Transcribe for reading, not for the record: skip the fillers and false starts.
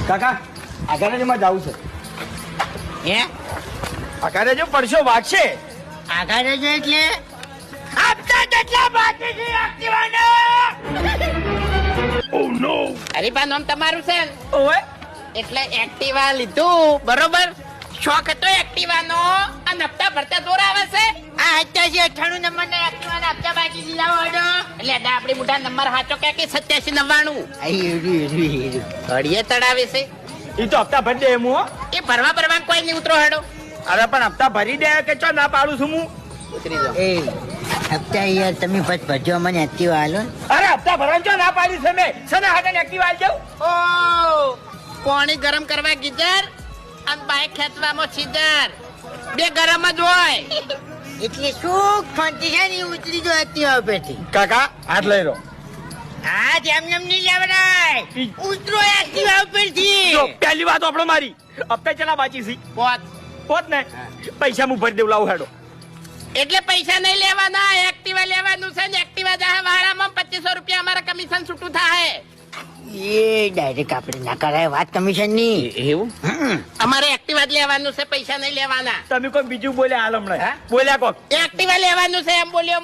કાકા આઘારેમાં જવું છે. હે આઘારે જો પડશો વાગશે. આગળ રહેજો એટલે આપતા કેટલા બાકી છે એક્ટિવાનો? ઓહ નો. હરીબા નામ તમારું છે ને? ઓએ એટલે એક્ટિવા લીધું બરોબર. શોખ હતો એક્ટિવાનો અને હપ્તા ભરતા દોર આવે છે. આ 88 નંબર ના એક્ટિવા ના હપ્તા બાકી દીધા હોય એટલે આપડી મોટા નંબર સાચો કે 8799 ઘડીએ તળાવે છે. એ તો હપ્તા ભરી દે એમ હો. એ ભરવા કોઈ નહીં ઉતરો હેડો. અરે પણ હપ્તા ભરી દે કે ચો ના પાડું છું હું. ઉતરી જાઓ. એ હપ્તા યાર તમે પછી ભરજો મને એક્ટિવા હાલો ને. અરે હપ્તા ભરવાનું ચો ના પાડી છે મેં. સને હાટે એક્ટિવા આલ જાઉં. ઓ પાણી ગરમ કરવા ગીઝર અને બાઈક ખેંચવામાં સીધર બે ગરમ જ હોય. એટલે શું ફંટી છે ને ઉતરી જો એક્ટિવા ઉપરથી. કાકા હાથ લઈ રહ્યો. હા જેમ નહીં લેવડાય ઉતરો એક્ટિવા ઉપરથી. જો પહેલી વાત આપણો મારી હપ્તા ચલા બાકી છે. પોત ને પૈસા હું ભરી દેવ લાવું હેડો. એટલે પૈસા નહીં લેવાના એક્ટિવા લેવાનું છે ને એક્ટિવા જાહે વાળામાં 2500 રૂપિયા અમારા કમિશન છૂટું થાય. એ ડાયરેક્ટ આપણે ના કરાય વાત કમિશન ની. એવું અમારે એક્ટિવા જ લેવાનું છે પૈસા નહીં લેવાના. તમે કોઈ બીજું બોલ્યા હાલ હમણાં બોલ્યા કોક એક્ટિવા લેવાનું છે એમ બોલ્યો.